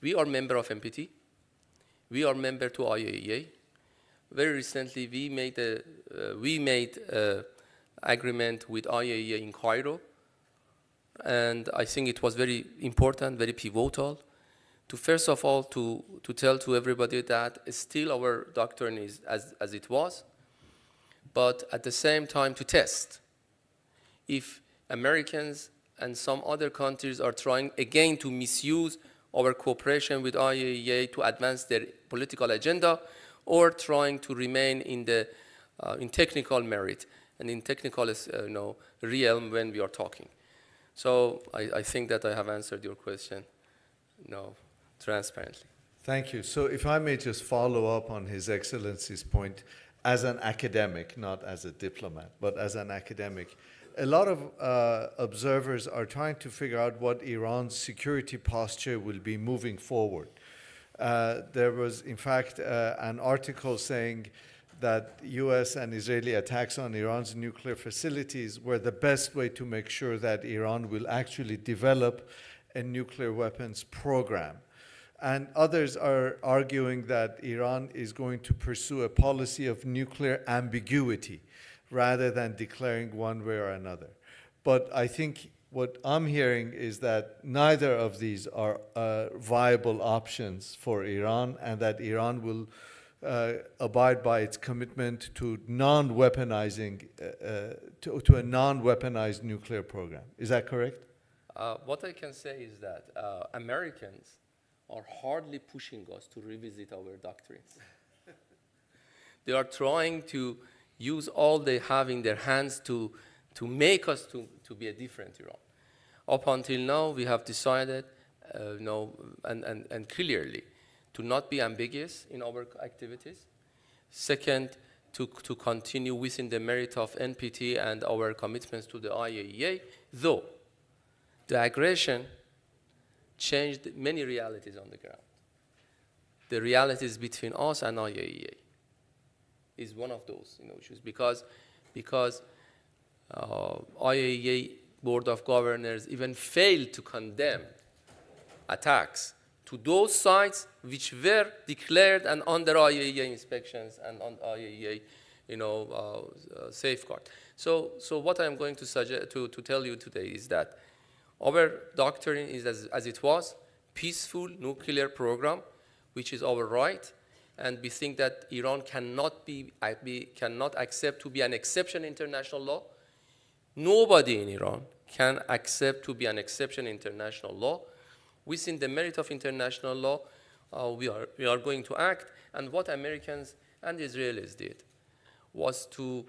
We are member of NPT. We are member to IAEA. Very recently, we made a agreement with IAEA in Cairo, and I think it was very important, very pivotal, to first of all to tell to everybody that still our doctrine is as it was, but at the same time to test if Americans and some other countries are trying again to misuse our cooperation with IAEA to advance their political agenda, or trying to remain in technical merit and in technical realm when we are talking. So I think that I have answered your question, transparently. Thank you. So if I may just follow up on His Excellency's point, as an academic, not as a diplomat, but as an academic, a lot of observers are trying to figure out what Iran's security posture will be moving forward. There was, in fact, an article saying that US and Israeli attacks on Iran's nuclear facilities were the best way to make sure that Iran will actually develop a nuclear weapons program. And others are arguing that Iran is going to pursue a policy of nuclear ambiguity rather than declaring one way or another. But I think what I'm hearing is that neither of these are viable options for Iran, and that Iran will abide by its commitment to non-weaponizing, to a non-weaponized nuclear program. Is that correct? What I can say is that Americans are hardly pushing us to revisit our doctrines. They are trying to use all they have in their hands to make us to be a different Iran. Up until now, we have decided, and clearly, to not be ambiguous in our activities. Second, to continue within the merit of NPT and our commitments to the IAEA, though the aggression changed many realities on the ground. The realities between us and IAEA is one of those issues, because IAEA Board of Governors even failed to condemn attacks to those sites which were declared and under IAEA inspections and on IAEA safeguard. So what I'm going to suggest to tell you today is that our doctrine is as it was, peaceful nuclear program, which is our right, and we think that Iran cannot accept to be an exception in international law. Nobody in Iran can accept to be an exception in international law. Within the merit of international law, we are going to act. And what Americans and Israelis did was to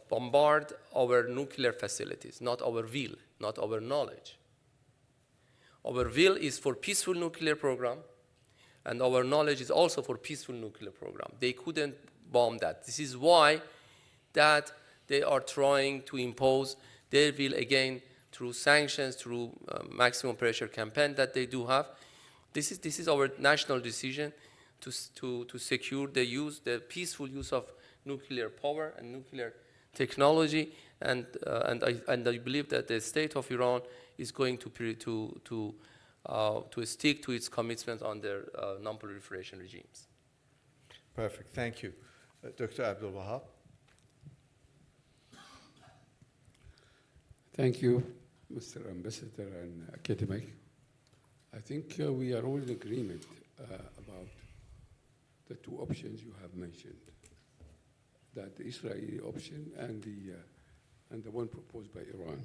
bombard our nuclear facilities, not our will, not our knowledge. Our will is for peaceful nuclear program, and our knowledge is also for peaceful nuclear program. They couldn't bomb that. This is why that they are trying to impose their will again through sanctions, through maximum pressure campaign that they do have. This is our national decision to secure the peaceful use of nuclear power and nuclear technology, and I believe that the state of Iran is going to stick to its commitment on their non-proliferation regimes. Perfect, thank you. Dr. Abdul Wahab. Thank you, Mr. Ambassador and academic. I think we are all in agreement about the two options you have mentioned, that the Israeli option and the one proposed by Iran.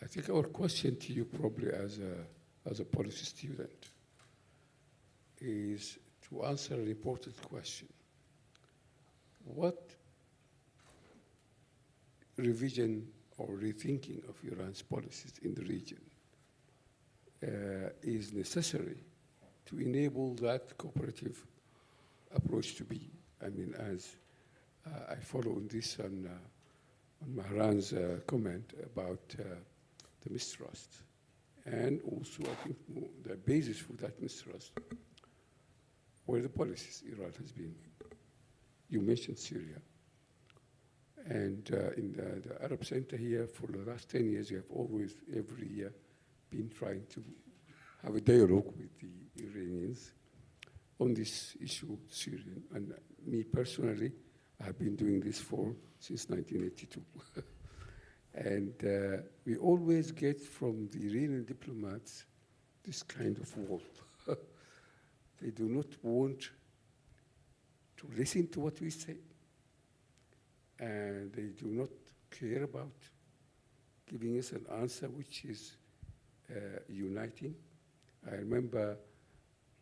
I think our question to you, probably as a policy student, is to answer an important question. What revision or rethinking of Iran's policies in the region is necessary to enable that cooperative approach to be? I mean, as I follow on this on Mehran's comment about the mistrust. And also, I think the basis for that mistrust were the policies Iran has been. You mentioned Syria. And in the Arab Center here, for the last 10 years, you have always, every year, been trying to have a dialogue with the Iranians on this issue, Syrian. And me personally, I have been doing this since 1982. And we always get from the Iranian diplomats this kind of wall. They do not want to listen to what we say, and they do not care about giving us an answer which is uniting. I remember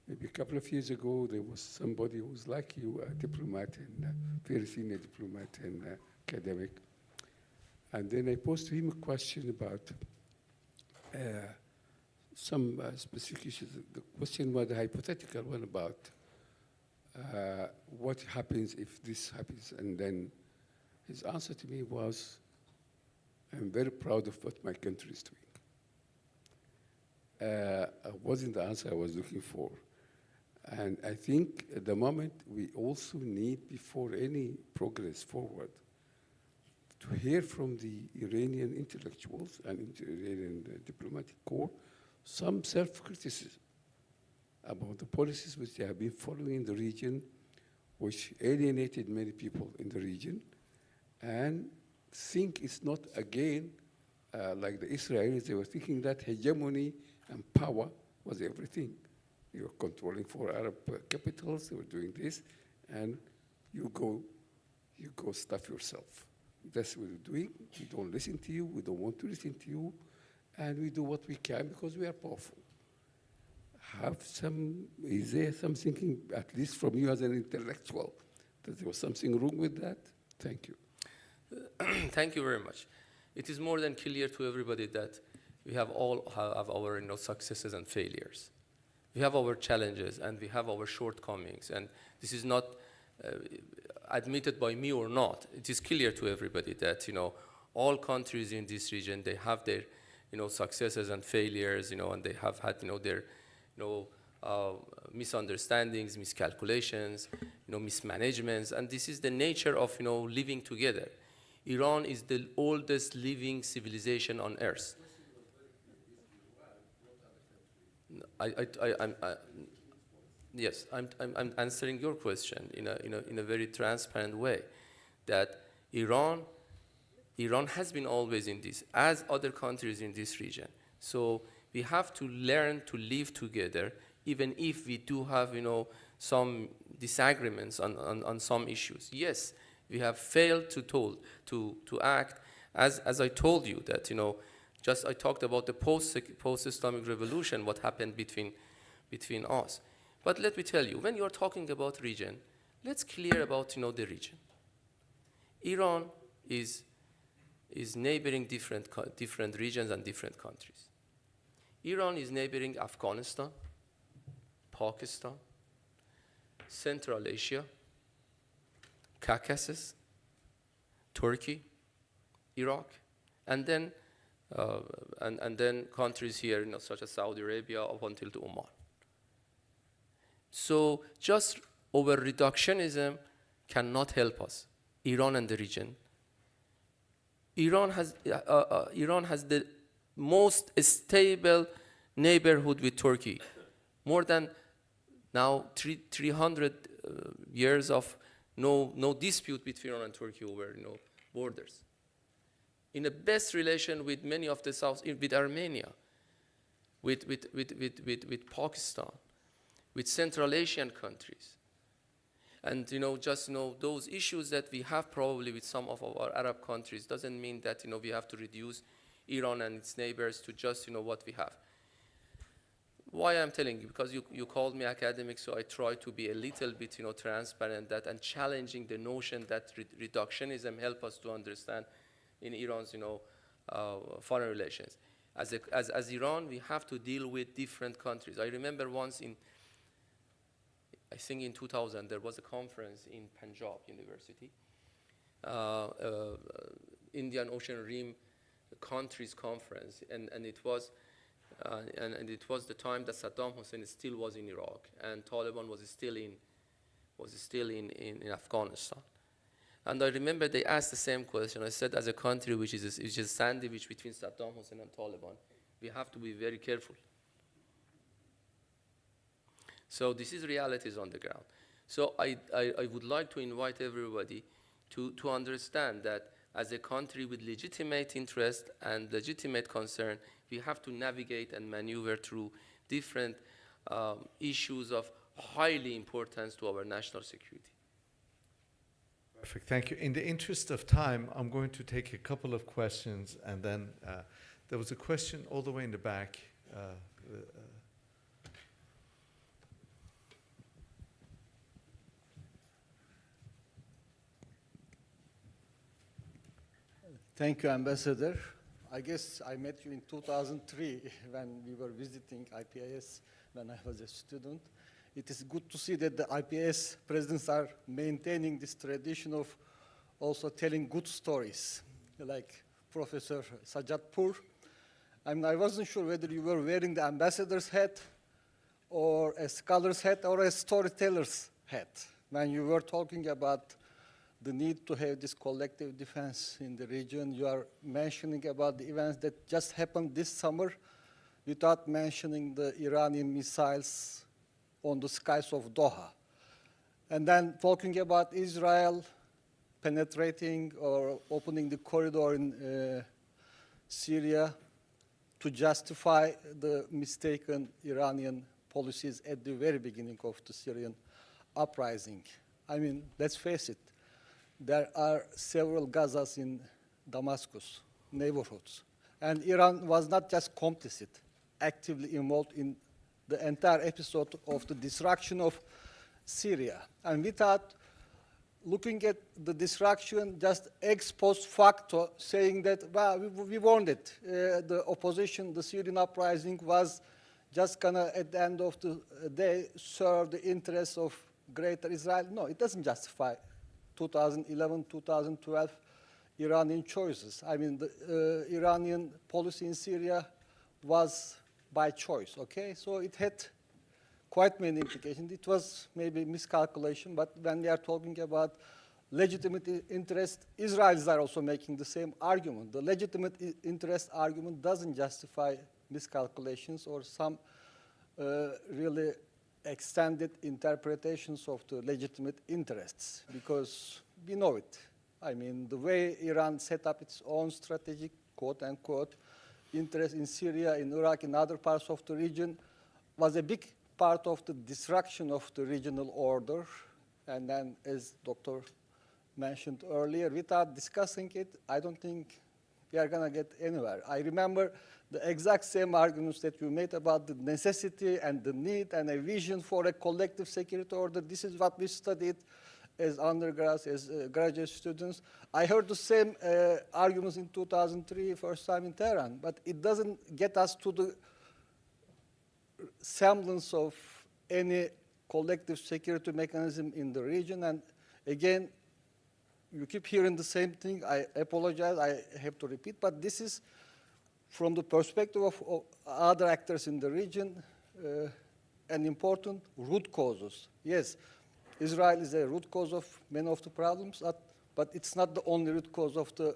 maybe a couple of years ago, there was somebody who was like you, a diplomat, and a very senior diplomat and academic. And then I posed to him a question about some specific issues. The question was a hypothetical one about what happens if this happens. And then his answer to me was, I'm very proud of what my country is doing. Wasn't the answer I was looking for. And I think at the moment we also need, before any progress forward, to hear from the Iranian intellectuals and Iranian diplomatic corps some self-criticism about the policies which they have been following in the region, which alienated many people in the region, and think it's not, again, like the Israelis. They were thinking that hegemony and power was everything. They were controlling 4 Arab capitals, they were doing this, and you go stuff yourself. That's what we're doing. We don't listen to you, we don't want to listen to you, and we do what we can because we are powerful. Is there some thinking, at least from you as an intellectual, that there was something wrong with that? Thank you. Thank you very much. It is more than clear to everybody that we have all have our successes and failures. We have our challenges and we have our shortcomings, and this is not admitted by me or not. It is clear to everybody that all countries in this region, they have their successes and failures, and they have had their misunderstandings, miscalculations, mismanagements, and this is the nature of living together. Iran is the oldest living civilization on earth. Yes, I'm answering your question in a very transparent way, that Iran has been always in this, as other countries in this region. So we have to learn to live together, even if we do have some disagreements on some issues. Yes, we have failed to act, as I told you that just I talked about the post-Islamic revolution, what happened between us. But let me tell you, when you're talking about region, let's clear about the region. Iran is neighboring different regions and different countries. Iran is neighboring Afghanistan, Pakistan, Central Asia, Caucasus, Turkey, Iraq, and then countries here, such as Saudi Arabia up until to Oman. So just over-reductionism cannot help us, Iran and the region. Iran has the most stable neighborhood with Turkey. More than now 300 years of no dispute between Iran and Turkey over borders. In the best relation with many of the South, with Armenia, with Pakistan, with Central Asian countries. And those issues that we have probably with some of our Arab countries doesn't mean that we have to reduce Iran and its neighbors to just what we have. Why I'm telling you? Because you called me academic, so I try to be a little bit transparent and challenging the notion that reductionism help us to understand in Iran's foreign relations. As Iran, we have to deal with different countries. I remember once I think in 2000, there was a conference in Punjab University, Indian Ocean Rim Countries Conference, and it was the time that Saddam Hussein still was in Iraq and Taliban was still in Afghanistan. And I remember they asked the same question. I said, as a country which is a sandwich between Saddam Hussein and Taliban, we have to be very careful. So this is realities on the ground. So I would like to invite everybody to understand that as a country with legitimate interest and legitimate concern, we have to navigate and maneuver through different issues of highly importance to our national security. Perfect, thank you. In the interest of time, I'm going to take a couple of questions, and then there was a question all the way in the back. Thank you, Ambassador. I guess I met you in 2003 when we were visiting IPIS when I was a student. It is good to see that the IPIS presidents are maintaining this tradition of also telling good stories, like Professor Sajjadpur. I mean, I wasn't sure whether you were wearing the ambassador's hat or a scholar's hat or a storyteller's hat when you were talking about the need to have this collective defense in the region. You are mentioning about the events that just happened this summer without mentioning the Iranian missiles on the skies of Doha. And then talking about Israel penetrating or opening the corridor in Syria to justify the mistaken Iranian policies at the very beginning of the Syrian uprising. I mean, let's face it, there are several Gazas in Damascus neighborhoods. And Iran was not just complicit, actively involved in the entire episode of the destruction of Syria. And without looking at the destruction just ex post facto, saying that, well, we warned it. The opposition, the Syrian uprising was just gonna, at the end of the day, serve the interests of greater Israel. No, it doesn't justify 2011, 2012 Iranian choices. I mean, the Iranian policy in Syria was by choice, okay? So it had quite many implications. It was maybe miscalculation, but when we are talking about legitimate interest, Israelis are also making the same argument. The legitimate interest argument doesn't justify miscalculations or some really extended interpretations of the legitimate interests, because we know it. I mean, the way Iran set up its own strategic, quote unquote, interest in Syria, in Iraq, in other parts of the region was a big part of the destruction of the regional order. And then, as Dr. mentioned earlier, without discussing it, I don't think we are going to get anywhere. I remember the exact same arguments that you made about the necessity and the need and a vision for a collective security order. This is what we studied as undergrads, as graduate students. I heard the same arguments in 2003, first time in Tehran, but it doesn't get us to the semblance of any collective security mechanism in the region. And again, you keep hearing the same thing. I apologize, I have to repeat, but this is from the perspective of other actors in the region, an important root causes. Yes, Israel is a root cause of many of the problems, but it's not the only root cause of the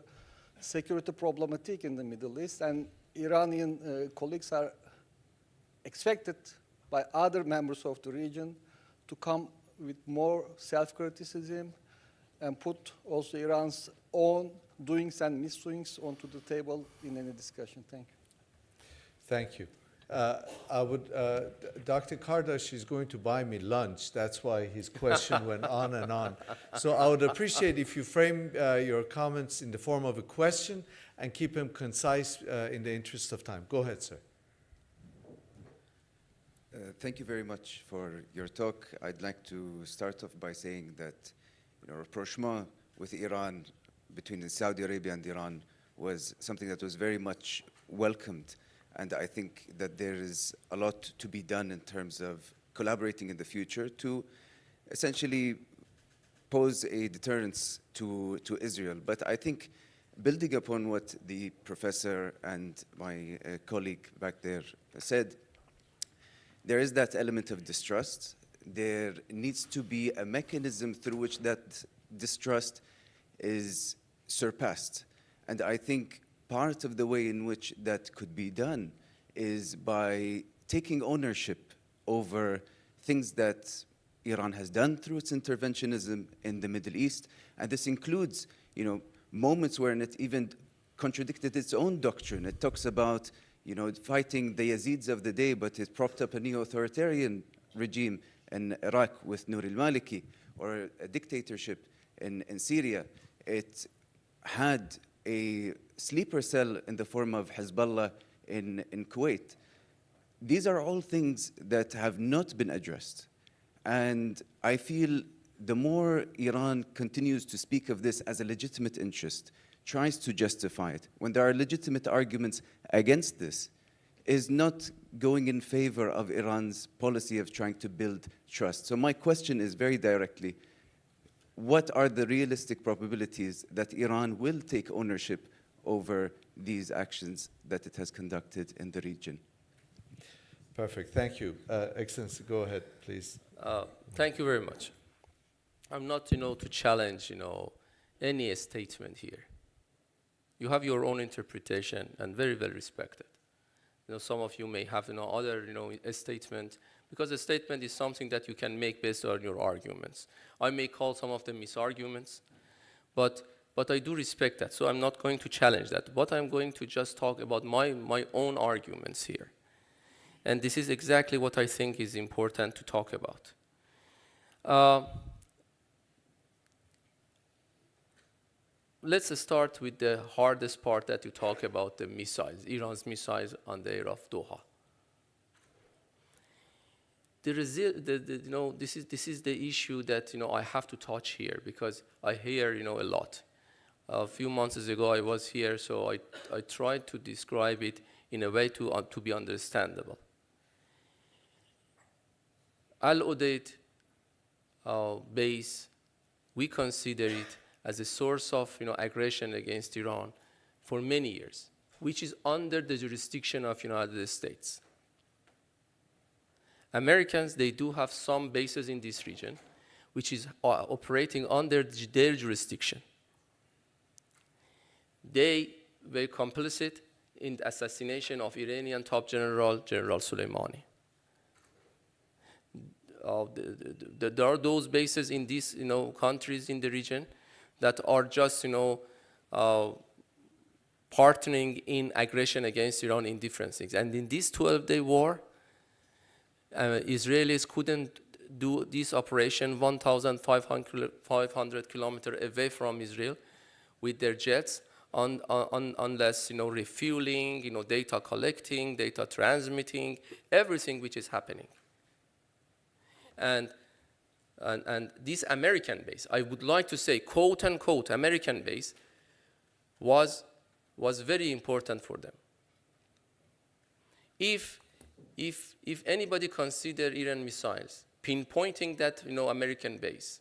security problematic in the Middle East. And Iranian colleagues are expected by other members of the region to come with more self-criticism and put also Iran's own doings and misdoings onto the table in any discussion. Thank you. Thank you. Dr. Kardash is going to buy me lunch. That's why his question went on and on. So I would appreciate if you frame your comments in the form of a question and keep them concise in the interest of time. Go ahead, sir. Thank you very much for your talk. I'd like to start off by saying that rapprochement with Iran, between Saudi Arabia and Iran, was something that was very much welcomed. And I think that there is a lot to be done in terms of collaborating in the future to essentially pose a deterrence to Israel. But I think building upon what the professor and my colleague back there said, there is that element of distrust. There needs to be a mechanism through which that distrust is surpassed. And I think part of the way in which that could be done is by taking ownership over things that Iran has done through its interventionism in the Middle East. And this includes, moments where it even contradicted its own doctrine. It talks about, fighting the Yazids of the day, but it propped up a neo-authoritarian regime in Iraq with Nour al-Maliki, or a dictatorship in Syria. It had a sleeper cell in the form of Hezbollah in Kuwait. These are all things that have not been addressed. And I feel the more Iran continues to speak of this as a legitimate interest, tries to justify it, when there are legitimate arguments against this, is not going in favor of Iran's policy of trying to build trust. So my question is very directly, what are the realistic probabilities that Iran will take ownership over these actions that it has conducted in the region? Perfect. Thank you. Excellency, go ahead, please. Thank you very much. I'm not, to challenge, any statement here. You have your own interpretation and very well respected. Some of you may have, other, a statement, because a statement is something that you can make based on your arguments. I may call some of them misarguments, but I do respect that, so I'm not going to challenge that. But I'm going to just talk about my own arguments here. And this is exactly what I think is important to talk about. Let's start with the hardest part that you talk about, the missiles, Iran's missiles on the area of Doha. This is the issue that I have to touch here, because I hear a lot. A few months ago I was here, so I tried to describe it in a way to be understandable. Al-Udeid base, we consider it as a source of aggression against Iran for many years, which is under the jurisdiction of United States. Americans, they do have some bases in this region, which is operating under their jurisdiction. They were complicit in the assassination of Iranian top general, General Soleimani. There are those bases in these countries in the region that are just partnering in aggression against Iran in different things. And in this 12-day war, Israelis couldn't do this operation 1,500 kilometers away from Israel with their jets unless refueling, data collecting, data transmitting, everything which is happening. And this American base, I would like to say, quote unquote, American base, was very important for them. If if anybody consider Iran missiles, pinpointing that American base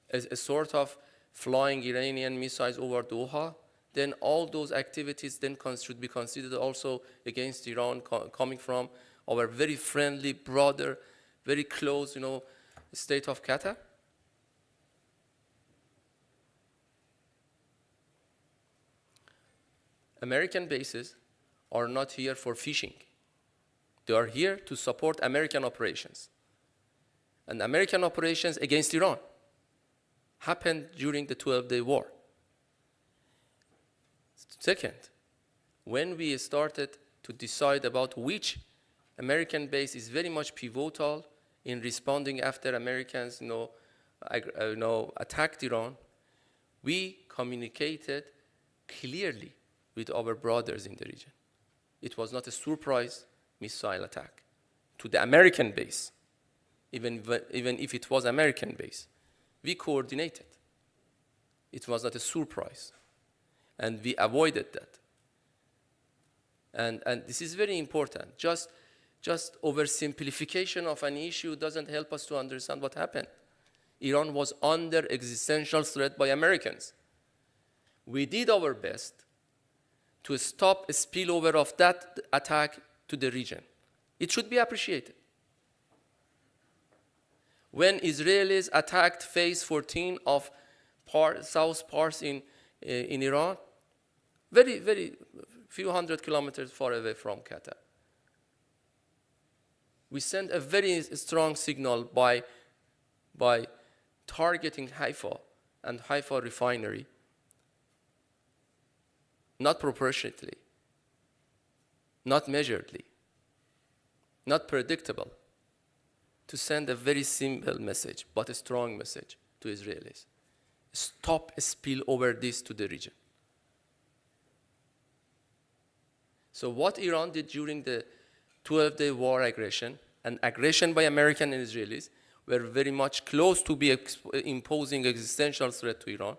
as a sort of flying Iranian missiles over Doha, then all those activities then should be considered also against Iran coming from our very friendly, brother, very close, state of Qatar. American bases are not here for fishing. They are here to support American operations. And American operations against Iran happened during the 12-day war. Second, when we started to decide about which American base is very much pivotal in responding after Americans attacked Iran, we communicated clearly with our brothers in the region. It was not a surprise missile attack to the American base, even if it was American base. We coordinated. It was not a surprise. And we avoided that. And this is very important. Just oversimplification of an issue doesn't help us to understand what happened. Iran was under existential threat by Americans. We did our best to stop a spillover of that attack to the region. It should be appreciated. When Israelis attacked phase 14 of South Pars in Iran, very, very few hundred kilometers far away from Qatar, we sent a very strong signal by targeting Haifa and Haifa refinery, not proportionately, not measuredly, not predictable, to send a very simple message, but a strong message to Israelis. Stop a spill over this to the region. So what Iran did during the 12-day war aggression, and aggression by American and Israelis, were very much close to be imposing existential threat to Iran,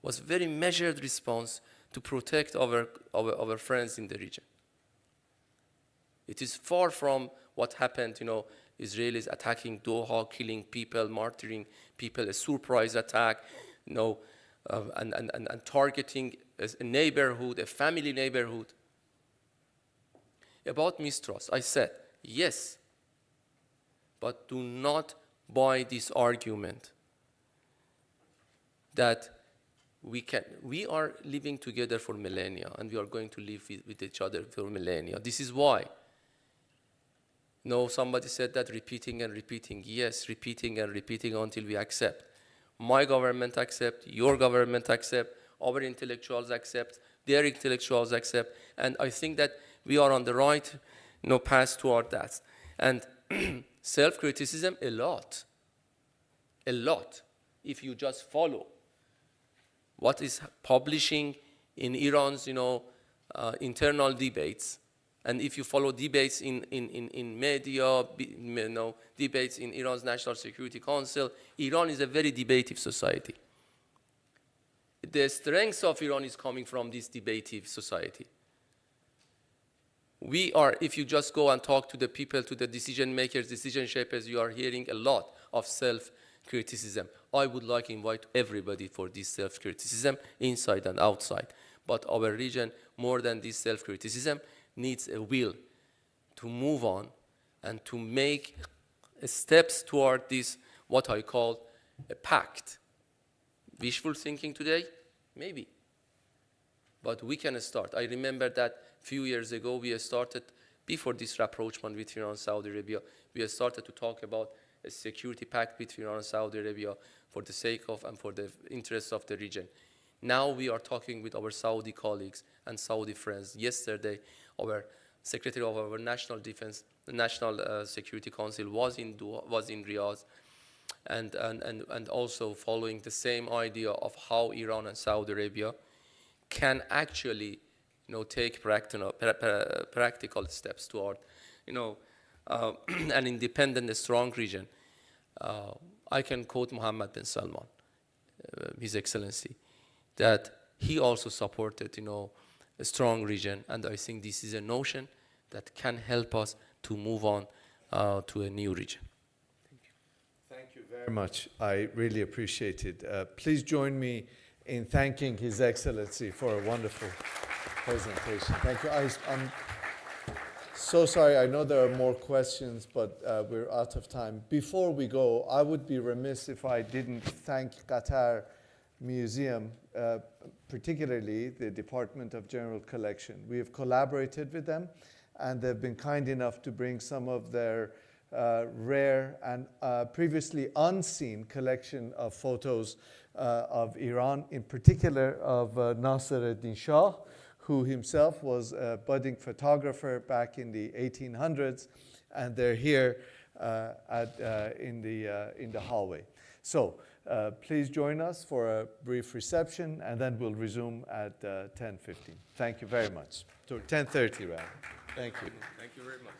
was very measured response to protect our friends in the region. It is far from what happened, Israelis attacking Doha, killing people, martyring people, a surprise attack, and targeting a neighborhood, a family neighborhood. About mistrust, I said, yes, but do not buy this argument that we are living together for millennia, and we are going to live with each other for millennia. This is why. No, somebody said that repeating and repeating. Yes, repeating and repeating until we accept. My government accept, your government accept, our intellectuals accept, their intellectuals accept, and I think that we are on the right path toward that. And self-criticism, a lot. If you just follow what is publishing in Iran's internal debates, and if you follow debates in media, debates in Iran's National Security Council, Iran is a very debative society. The strength of Iran is coming from this debative society. If you just go and talk to the people, to the decision makers, decision shapers, you are hearing a lot of self-criticism. I would like to invite everybody for this self-criticism, inside and outside. But our region, more than this self-criticism, needs a will to move on and to make steps toward this, what I call a pact. Wishful thinking today? Maybe. But we can start. I remember that a few years ago, we started, before this rapprochement with Iran and Saudi Arabia, we started to talk about a security pact between Iran and Saudi Arabia for the sake of and for the interests of the region. Now we are talking with our Saudi colleagues and Saudi friends. Yesterday, our Secretary of our National Defense, the National Security Council was in Riyadh, and also following the same idea of how Iran and Saudi Arabia can actually, take practical steps toward, an independent, strong region. I can quote Mohammed bin Salman, His Excellency, that he also supported, a strong region, and I think this is a notion that can help us to move on to a new region. Thank you very much. I really appreciate it. Please join me in thanking His Excellency for a wonderful presentation. Thank you. I'm so sorry. I know there are more questions, but we're out of time. Before we go, I would be remiss if I didn't thank Qatar Museum, particularly the Department of General Collection. We have collaborated with them, and they've been kind enough to bring some of their rare and previously unseen collection of photos of Iran, in particular of Nasser-ed-Din Shah, who himself was a budding photographer back in the 1800s, and they're here in the hallway. So please join us for a brief reception, and then we'll resume at 10:15. Thank you very much. So 10:30 rather. Thank you. Thank you very much.